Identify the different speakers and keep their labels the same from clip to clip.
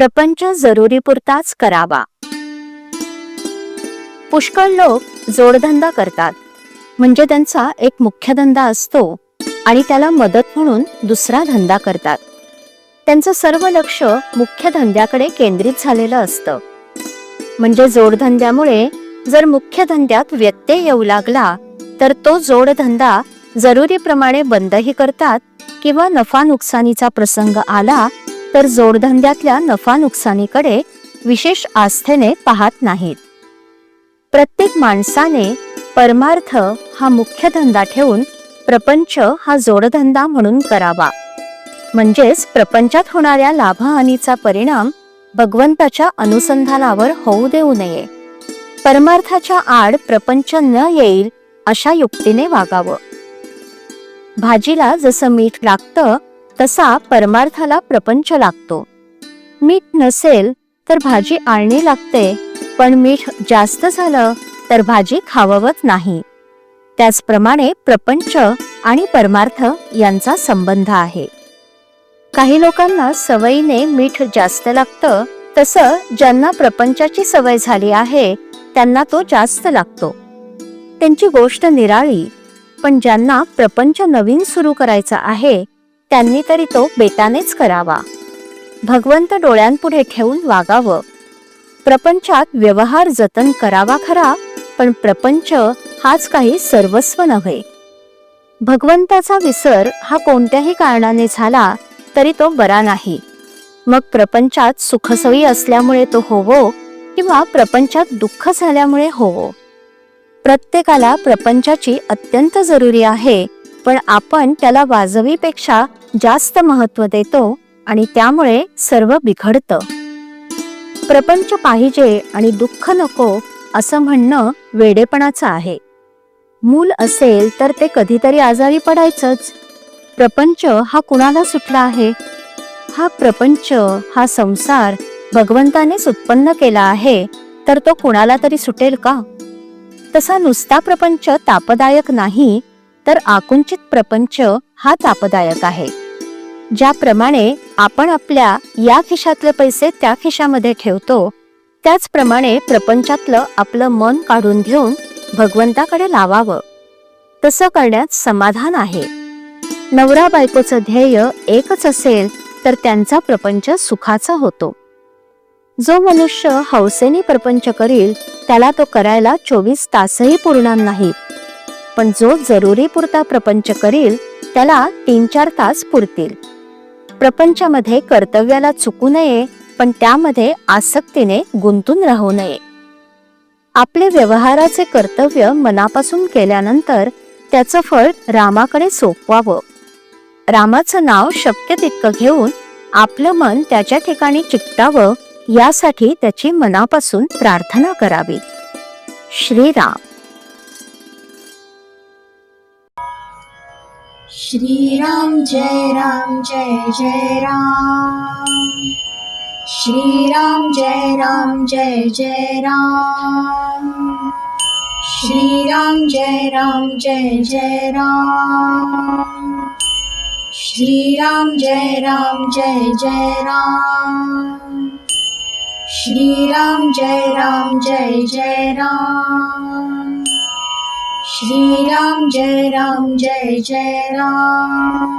Speaker 1: प्रपंच जरुरीपुरताच करावा. पुष्कळ लोक जोडधंदा करतात, म्हणजे त्यांचा एक मुख्य धंदा असतो आणि त्याला मदत म्हणून दुसरा धंदा करतात. त्यांचं सर्व लक्ष मुख्य धंद्याकडे केंद्रित झालेलं असतं. म्हणजे जोडधंद्यामुळे जर मुख्य धंद्यात व्यत्यय येऊ लागला तर तो जोडधंदा जरुरीप्रमाणे बंदही करतात किंवा नफा नुकसानीचा प्रसंग आला तर जोडधंद्यातल्या नफा नुकसानीकडे विशेष आस्थेने पाहत नाहीत. प्रत्येक माणसाने परमार्थ हा मुख्य धंदा ठेवून प्रपंच हा जोडधंदा म्हणून करावा. म्हणजेच प्रपंचात होणाऱ्या लाभहानीचा परिणाम भगवंताच्या अनुसंधानावर होऊ देऊ नये. परमार्थाच्या आड प्रपंच न येईल अशा युक्तीने वागावं. भाजीला जसं मीठ लागतं तसा परमार्थाला प्रपंच लागतो. मीठ नसेल तर भाजी आळणी लागते, पण मीठ जास्त झालं तर भाजी खाववत नाही. त्याचप्रमाणे प्रपंच आणि परमार्थ यांचा संबंध आहे. काही लोकांना सवयीने मीठ जास्त लागतं, तसं ज्यांना प्रपंचाची सवय झाली आहे त्यांना तो जास्त लागतो. त्यांची गोष्ट निराळी, पण ज्यांना प्रपंच नवीन सुरू करायचा आहे त्यांनी तरी तो बेतानेच करावा. भगवंत डोळ्यांपुढे ठेवून वागावं. प्रपंचात व्यवहार जतन करावा खरा, पण प्रपंच हाच काही सर्वस्व नव्हे. भगवंताचा विसर हा कोणत्याही कारणाने झाला तरी तो बरा नाही. मग प्रपंचात सुखसोयी असल्यामुळे तो होवो किंवा प्रपंचात दुःख झाल्यामुळे होवो. प्रत्येकाला प्रपंचाची अत्यंत जरुरी आहे, पण आपण त्याला वाजवीपेक्षा जास्त महत्त्व देतो आणि त्यामुळे सर्व बिघडतं. प्रपंच पाहिजे आणि दुःख नको असं म्हणणं वेडेपणाचं आहे. मूल असेल तर ते कधीतरी आजारी पडायचंच. प्रपंच हा कुणाला सुटला आहे? हा प्रपंच, हा संसार भगवंतानेच उत्पन्न केला आहे, तर तो कुणाला तरी सुटेल का? तसा नुसता प्रपंच तापदायक नाही, तर आकुंचित प्रपंच हा तापदायक आहे. ज्याप्रमाणे आपण आपल्या या खिशातले पैसे त्या खिशामध्ये ठेवतो, त्याचप्रमाणे प्रपंचातलं आपलं मन काढून घेऊन भगवंताकडे लावावं. तसं करण्यात समाधान आहे. नवरा बायकोचं ध्येय एकच असेल तर त्यांचा प्रपंच सुखाचा होतो. जो मनुष्य हौसेने प्रपंच करील त्याला तो करायला 24 तासही पुरणार नाहीत, पण जो जरुरी पुरता प्रपंच करील त्याला 3-4 तास पुरतील. प्रपंचामध्ये कर्तव्याला चुकू नये, पण त्यामध्ये आसक्तीने गुंतून राहू नये. आपले व्यवहाराचे कर्तव्य मनापासून केल्यानंतर त्याचं फळ रामाकडे सोपवावं. रामाचं नाव शक्य तितकं घेऊन आपलं मन त्याच्या ठिकाणी चिकटावं, यासाठी त्याची मनापासून प्रार्थना करावी. श्रीराम.
Speaker 2: श्रीराम जय राम जय जय राम. श्रीराम जय राम जय जय राम. श्रीराम जय राम जय जय राम. श्रीराम जय राम जय जय राम. श्रीराम जय राम जय जय राम. श्रीराम जय राम जय जय राम.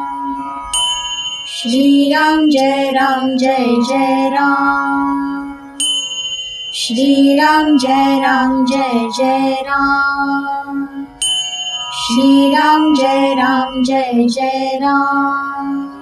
Speaker 2: श्रीराम जय राम जय जय राम. श्रीराम जय राम जय जय राम. श्रीराम जय राम जय जय राम.